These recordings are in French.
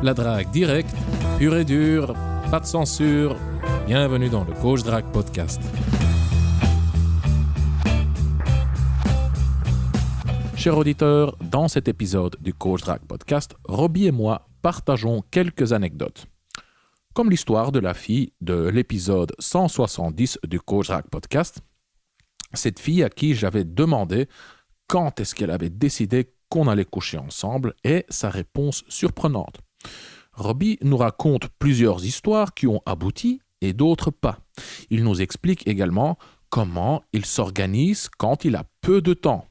La drague directe, pure et dure, pas de censure. Bienvenue dans le Coach Drague Podcast. Chers auditeurs, dans cet épisode du Coach Drague Podcast, Robbie et moi partageons quelques anecdotes. Comme l'histoire de la fille de l'épisode 170 du Coach Drague Podcast, cette fille à qui j'avais demandé quand est-ce qu'elle avait décidé qu'on allait coucher ensemble et sa réponse surprenante. Robbie nous raconte plusieurs histoires qui ont abouti et d'autres pas. Il nous explique également comment il s'organise quand il a peu de temps.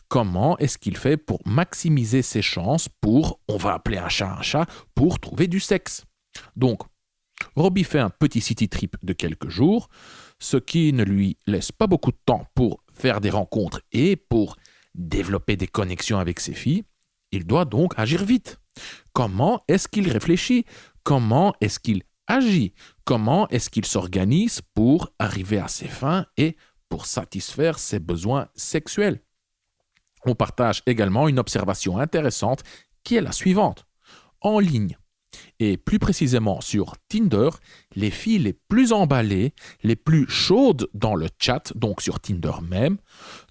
Comment est-ce qu'il fait pour maximiser ses chances pour, on va appeler un chat, pour trouver du sexe. Donc, Robbie fait un petit city trip de quelques jours, ce qui ne lui laisse pas beaucoup de temps pour faire des rencontres et pour développer des connexions avec ses filles. Il doit donc agir vite. Comment est-ce qu'il réfléchit? Comment est-ce qu'il agit? Comment est-ce qu'il s'organise pour arriver à ses fins et pour satisfaire ses besoins sexuels? On partage également une observation intéressante qui est la suivante. En ligne, et plus précisément sur Tinder, les filles les plus emballées, les plus chaudes dans le chat, donc sur Tinder même,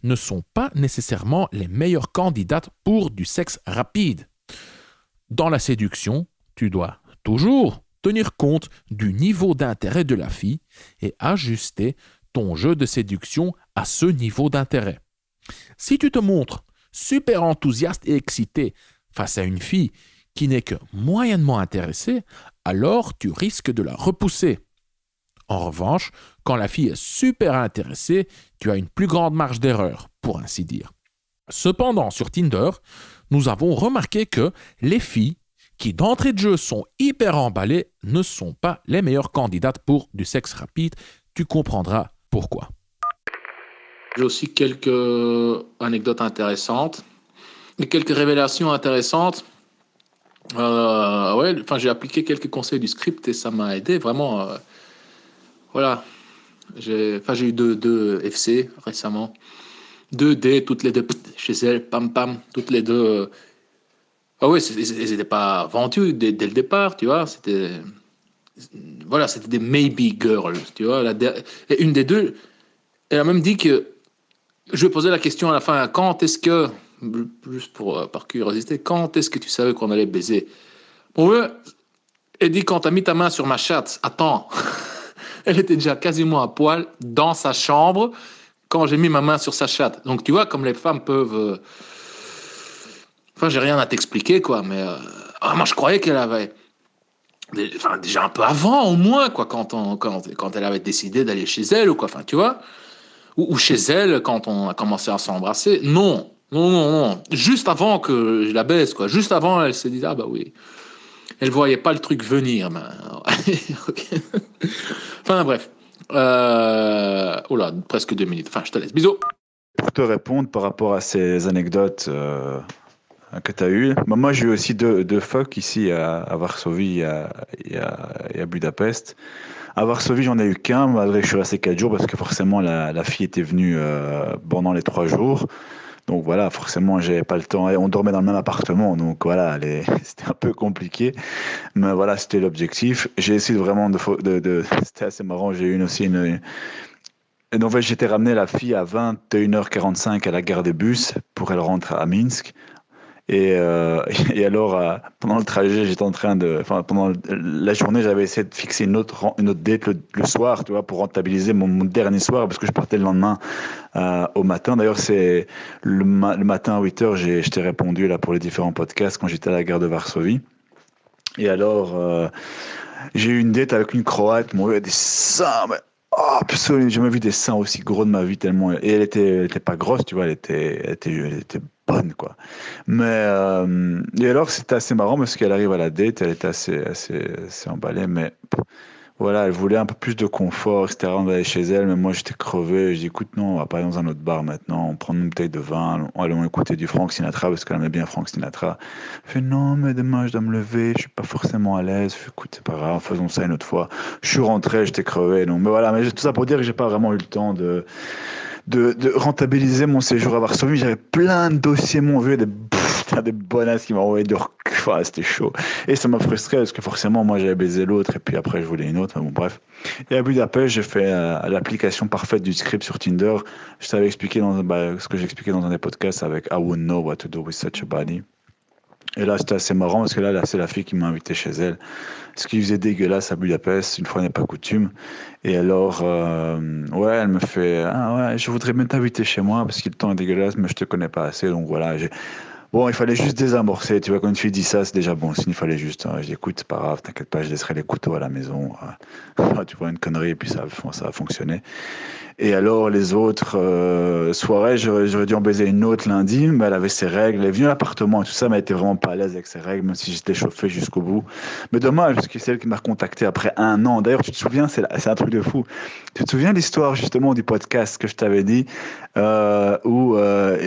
ne sont pas nécessairement les meilleures candidates pour du sexe rapide. Dans la séduction, tu dois toujours tenir compte du niveau d'intérêt de la fille et ajuster ton jeu de séduction à ce niveau d'intérêt. Si tu te montres super enthousiaste et excité face à une fille qui n'est que moyennement intéressée, alors tu risques de la repousser. En revanche, quand la fille est super intéressée, tu as une plus grande marge d'erreur, pour ainsi dire. Cependant, sur Tinder, nous avons remarqué que les filles qui d'entrée de jeu sont hyper emballées ne sont pas les meilleures candidates pour du sexe rapide. Tu comprendras pourquoi. J'ai aussi quelques anecdotes intéressantes et quelques révélations intéressantes. J'ai appliqué quelques conseils du script et ça m'a aidé vraiment. Voilà, j'ai eu deux FC récemment, 2D toutes les deux chez elle, pam pam, toutes les deux. Elles n'étaient pas vendues dès le départ, tu vois. C'était des maybe girls, tu vois. Et une des deux, elle a même dit que je lui ai posé la question à la fin, quand est-ce que, juste par curiosité, quand est-ce que tu savais qu'on allait baiser? Bon, elle dit, quand t'as mis ta main sur ma chatte, attends, elle était déjà quasiment à poil dans sa chambre quand j'ai mis ma main sur sa chatte. Donc, tu vois, comme les femmes peuvent... j'ai rien à t'expliquer, quoi, mais... moi, je croyais qu'elle avait... déjà un peu avant, au moins, quoi, quand elle avait décidé d'aller chez elle, ou quoi, tu vois. Ou chez elle, quand on a commencé à s'embrasser. Non. Juste avant que je la baise, quoi. Juste avant, elle s'est dit, ah bah oui. Elle voyait pas le truc venir. Mais... okay. Bref. Presque 2 minutes. Je te laisse. Bisous. Pour te répondre par rapport à ces anecdotes que tu as eues, moi j'ai eu aussi deux fucks ici à Varsovie et à Budapest. À Varsovie, j'en ai eu qu'un, malgré que je suis resté 4 jours, parce que forcément, la fille était venue pendant les 3 jours. Donc voilà, forcément, j'avais pas le temps. Et on dormait dans le même appartement, donc voilà, c'était un peu compliqué. Mais voilà, c'était l'objectif. J'ai essayé vraiment c'était assez marrant, j'ai eu aussi une... Et donc, j'étais ramené la fille à 21h45 à la gare des bus pour qu'elle rentre à Minsk. Et alors, pendant le trajet, j'étais en train pendant la journée, j'avais essayé de fixer une autre date le soir, tu vois, pour rentabiliser mon dernier soir, parce que je partais le lendemain au matin. D'ailleurs, c'est le matin à 8h, je t'ai répondu là pour les différents podcasts quand j'étais à la gare de Varsovie. Et alors, j'ai eu une date avec une Croate, il y a des seins, mais... Oh, absolument, j'ai jamais vu des seins aussi gros de ma vie tellement. Et elle était pas grosse, tu vois, elle était bonne, quoi. Mais et alors c'était assez marrant parce qu'elle arrive à la date, elle était assez emballée, mais voilà, elle voulait un peu plus de confort, etc. On allait chez elle, mais moi j'étais crevé. Je dis écoute, non, on va pas aller dans un autre bar maintenant, on prend une bouteille de vin, allons écouter du Frank Sinatra parce qu'elle aimait bien Frank Sinatra. Elle fait non, mais demain je dois me lever, je suis pas forcément à l'aise. Je fais écoute, c'est pas grave, faisons ça une autre fois. Je suis rentré, j'étais crevé, donc mais voilà, mais tout ça pour dire que j'ai pas vraiment eu le temps de rentabiliser mon séjour à Varsovie. J'avais plein de dossiers, mon vieux, putain des bonasses qui m'ont envoyé enfin, c'était chaud. Et ça m'a frustré parce que forcément, moi, j'avais baisé l'autre et puis après, je voulais une autre. Bon, bref. Et à Budapest, j'ai fait l'application parfaite du script sur Tinder. Je t'avais expliqué ce que j'ai expliqué dans un des podcasts avec I wouldn't know what to do with such a body. Et là, c'était assez marrant parce que là, c'est la fille qui m'a invité chez elle. Ce qui faisait dégueulasse à Budapest, une fois n'est pas coutume. Et alors, ouais, elle me fait, ah ouais, je voudrais bien t'inviter chez moi parce que le temps est dégueulasse, mais je te connais pas assez. Donc voilà, bon, il fallait juste désamorcer. Tu vois, quand une fille dit ça, c'est déjà bon. Sinon, il fallait juste, je dis, écoute, c'est pas grave, t'inquiète pas, je laisserai les couteaux à la maison. Tu vois, une connerie, et puis ça a fonctionné. Et alors, les autres soirées, j'aurais dû en baiser une autre lundi, mais elle avait ses règles. Elle est venue à l'appartement et tout ça, mais elle était vraiment pas à l'aise avec ses règles, même si j'étais chauffé jusqu'au bout. Mais dommage, parce que c'est elle qui m'a recontacté après 1 an. D'ailleurs, tu te souviens, c'est un truc de fou. Tu te souviens l'histoire justement du podcast que je t'avais dit, où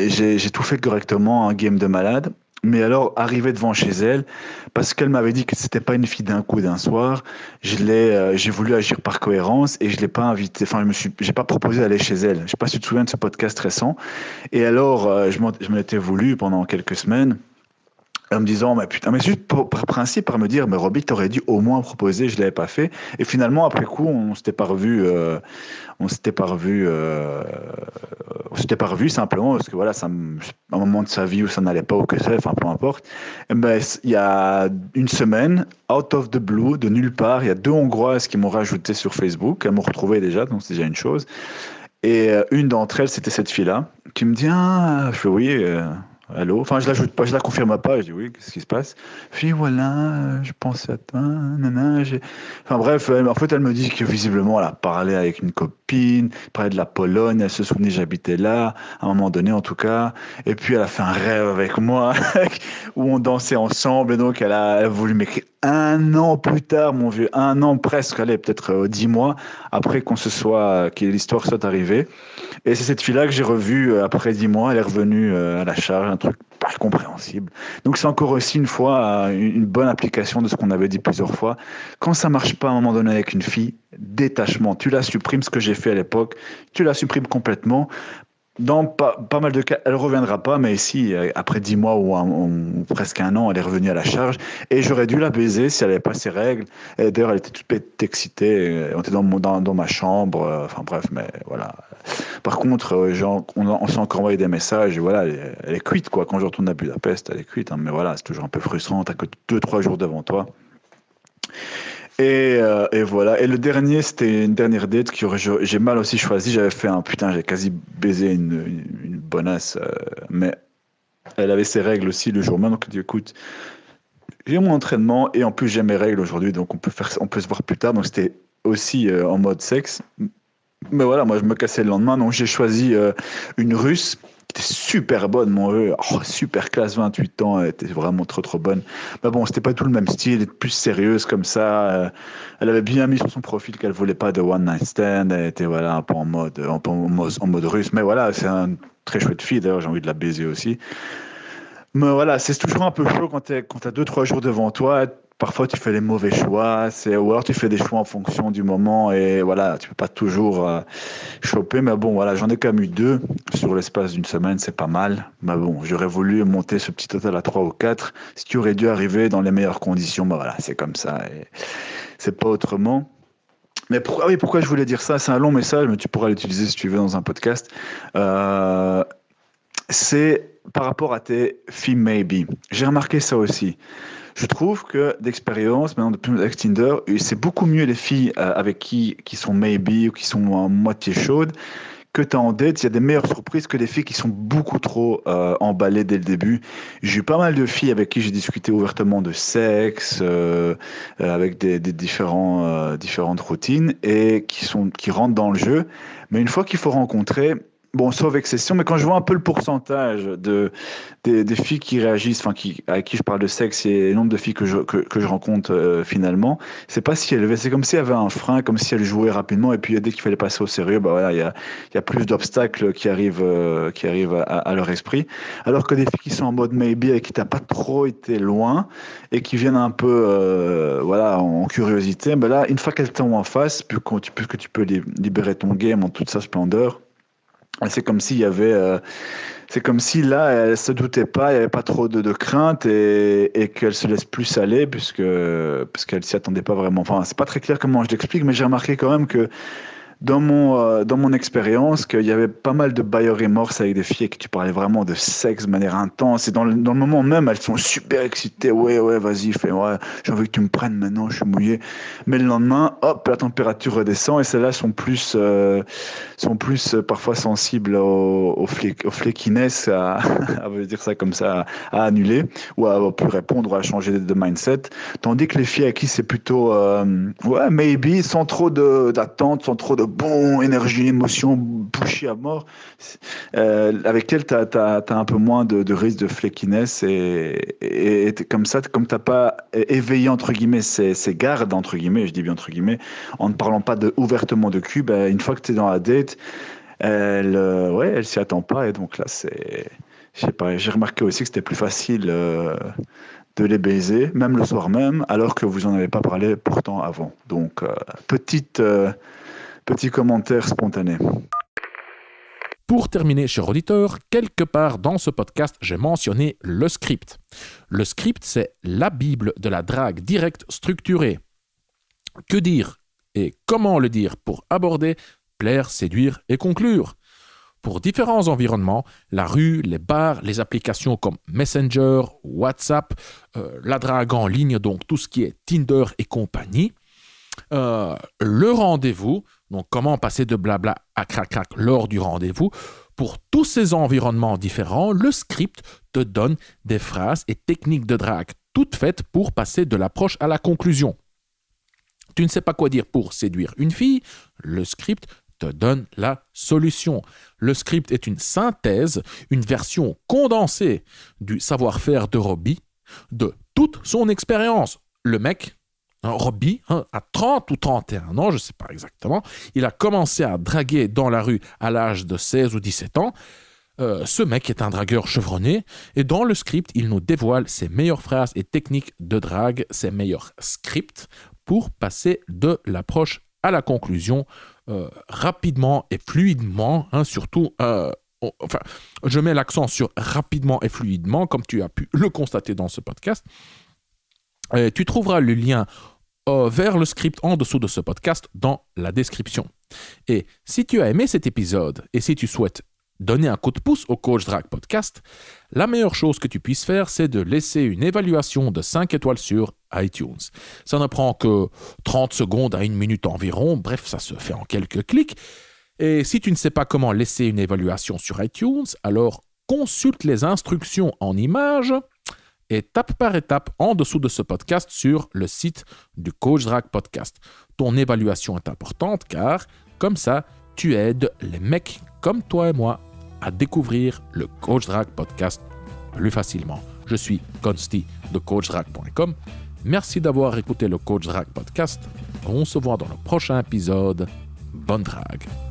j'ai tout fait correctement, un game de malade. Mais alors, arrivé devant chez elle, parce qu'elle m'avait dit que c'était pas une fille d'un coup, d'un soir, j'ai voulu agir par cohérence et je l'ai pas invitée. Enfin, j'ai pas proposé d'aller chez elle. Je sais pas si tu te souviens de ce podcast récent. Et alors, je m'en étais voulu pendant quelques semaines. En me disant, mais putain, mais juste par principe, par me dire, mais Robbie, t'aurais dû au moins proposer, je l'avais pas fait. Et finalement, après coup, on s'était pas revu, on s'était pas revu simplement parce que voilà, un moment de sa vie où ça n'allait pas ou que c'est, enfin peu importe. Et ben, il y a une semaine, out of the blue, de nulle part, il y a 2 Hongroises qui m'ont rajouté sur Facebook. Elles m'ont retrouvé déjà, donc c'est déjà une chose. Et une d'entre elles, c'était cette fille-là, qui me dit, ah, je fais oui, allô. Enfin, je l'ajoute pas, je la confirme pas. Je dis oui, qu'est-ce qui se passe? Puis voilà, je pensais à toi, nanana. Enfin bref, en fait, elle me dit que visiblement, elle a parlé avec une copine, parlait de la Pologne, elle se souvenait que j'habitais là, à un moment donné en tout cas. Et puis elle a fait un rêve avec moi où on dansait ensemble. Et donc elle a voulu m'écrire 1 an plus tard, mon vieux, 1 an presque, allez, peut-être 10 mois après que l'histoire soit arrivée. Et c'est cette fille-là que j'ai revue après 10 mois. Elle est revenue à la charge, un truc pas compréhensible. Donc c'est encore aussi une fois une bonne application de ce qu'on avait dit plusieurs fois. Quand ça marche pas à un moment donné avec une fille, détachement. Tu la supprimes, ce que j'ai fait à l'époque. Tu la supprimes complètement. Dans pas mal de cas, elle reviendra pas, mais ici, après 10 mois ou presque 1 an, elle est revenue à la charge. Et j'aurais dû la baiser si elle n'avait pas ses règles. Et d'ailleurs, elle était toute excitée. On était dans ma chambre. Enfin bref, mais voilà. Par contre, on s'est encore envoyé des messages. Et voilà, elle est cuite, quoi. Quand je retourne à Budapest, elle est cuite. Hein, mais voilà, c'est toujours un peu frustrant. T'as que 2-3 jours devant toi. Et voilà. Et le dernier, c'était une dernière date j'ai mal aussi choisi. J'avais fait putain, j'ai quasi baisé une bonasse, mais elle avait ses règles aussi le jour même. Donc, elle dit, écoute, j'ai mon entraînement et en plus j'ai mes règles aujourd'hui, donc on peut se voir plus tard. Donc c'était aussi en mode sexe. Mais voilà, moi je me cassais le lendemain, donc j'ai choisi une Russe qui était super bonne, mon vieux. Oh, super classe, 28 ans, elle était vraiment trop trop bonne. Mais bon, c'était pas tout le même style, elle était plus sérieuse comme ça. Elle avait bien mis sur son profil qu'elle voulait pas de one night stand. Elle était voilà un peu en mode russe. Mais voilà, c'est une très chouette fille. D'ailleurs, j'ai envie de la baiser aussi. Mais voilà, c'est toujours un peu chaud quand t'as 2-3 jours devant toi. Parfois, tu fais les mauvais choix, ou alors tu fais des choix en fonction du moment, et voilà, tu peux pas toujours choper. Mais bon, voilà, j'en ai quand même eu 2 sur l'espace d'une semaine, c'est pas mal. Mais bon, j'aurais voulu monter ce petit total à 3 ou 4, ce qui aurait dû arriver dans les meilleures conditions. Mais voilà, c'est comme ça, et c'est pas autrement. Mais pourquoi je voulais dire ça? C'est un long message, mais tu pourras l'utiliser si tu veux dans un podcast. C'est par rapport à tes filles maybe. J'ai remarqué ça aussi. Je trouve que d'expérience, maintenant depuis avec Tinder, c'est beaucoup mieux les filles avec qui sont maybe ou qui sont à moitié chaudes que tu as en date. Il y a des meilleures surprises que les filles qui sont beaucoup trop emballées dès le début. J'ai eu pas mal de filles avec qui j'ai discuté ouvertement de sexe, avec des différentes routines et qui rentrent dans le jeu. Mais une fois qu'il faut rencontrer, bon, sauf exception, mais quand je vois un peu le pourcentage des filles qui réagissent, enfin, avec qui je parle de sexe et le nombre de filles que je rencontre finalement, c'est pas si élevé. C'est comme s'il y avait un frein, comme si elles jouaient rapidement, et puis dès qu'il fallait passer au sérieux, bah voilà, il y a plus d'obstacles qui arrivent à leur esprit. Alors que des filles qui sont en mode maybe et qui t'as pas trop été loin et qui viennent un peu, voilà, en curiosité, bah là, une fois qu'elles t'ont en face, que tu peux libérer ton game en toute sa splendeur. C'est comme s'il y avait... c'est comme si là, elle se doutait pas, il n'y avait pas trop de crainte et qu'elle se laisse plus aller parce qu'elle s'y attendait pas vraiment. Enfin, c'est pas très clair comment je l'explique, mais j'ai remarqué quand même que dans mon expérience, qu'il y avait pas mal de bail remorse avec des filles et que tu parlais vraiment de sexe de manière intense. Et dans le moment même, elles sont super excitées. Ouais, vas-y, fais, ouais, j'ai envie que tu me prennes maintenant, je suis mouillé. Mais le lendemain, hop, la température redescend et celles-là sont plus parfois sensibles au fléquiness, à dire ça comme ça, à annuler ou à plus répondre ou à changer de mindset. Tandis que les filles à qui c'est plutôt, ouais, maybe, sans trop d'attente, sans trop de énergie, émotion, pushy à mort, avec elle, t'as un peu moins de risque de flakiness et comme ça, comme t'as pas éveillé, entre guillemets, ces gardes, entre guillemets, je dis bien entre guillemets, en ne parlant pas ouvertement de cul, une fois que t'es dans la date, elle s'y attend pas et donc là, je sais pas, j'ai remarqué aussi que c'était plus facile de les baiser, même le soir même, alors que vous en avez pas parlé pourtant avant. Donc, petit commentaire spontané. Pour terminer, cher auditeur, quelque part dans ce podcast, j'ai mentionné le script. Le script, c'est la Bible de la drague directe structurée. Que dire et comment le dire pour aborder, plaire, séduire et conclure? Pour différents environnements, la rue, les bars, les applications comme Messenger, WhatsApp, la drague en ligne, donc tout ce qui est Tinder et compagnie, le rendez-vous, donc comment passer de blabla à crac-crac lors du rendez-vous. Pour tous ces environnements différents, le script te donne des phrases et techniques de drague, toutes faites pour passer de l'approche à la conclusion. Tu ne sais pas quoi dire pour séduire une fille, le script te donne la solution. Le script est une synthèse, une version condensée du savoir-faire de Robbie, de toute son expérience. Le mec, Robbie, à 30 ou 31 ans, je ne sais pas exactement, il a commencé à draguer dans la rue à l'âge de 16 ou 17 ans. Ce mec est un dragueur chevronné et dans le script, il nous dévoile ses meilleures phrases et techniques de drague, ses meilleurs scripts pour passer de l'approche à la conclusion rapidement et fluidement, surtout... je mets l'accent sur rapidement et fluidement, comme tu as pu le constater dans ce podcast. Tu trouveras le lien vers le script en dessous de ce podcast dans la description. Et si tu as aimé cet épisode et si tu souhaites donner un coup de pouce au Coach Drag Podcast, la meilleure chose que tu puisses faire, c'est de laisser une évaluation de 5 étoiles sur iTunes. Ça ne prend que 30 secondes à 1 minute environ, bref, ça se fait en quelques clics. Et si tu ne sais pas comment laisser une évaluation sur iTunes, alors consulte les instructions en images étape par étape en dessous de ce podcast sur le site du Coach Drag Podcast. Ton évaluation est importante car, comme ça, tu aides les mecs comme toi et moi à découvrir le Coach Drag Podcast plus facilement. Je suis Consti de CoachDrag.com. Merci d'avoir écouté le Coach Drag Podcast. On se voit dans le prochain épisode. Bonne drague!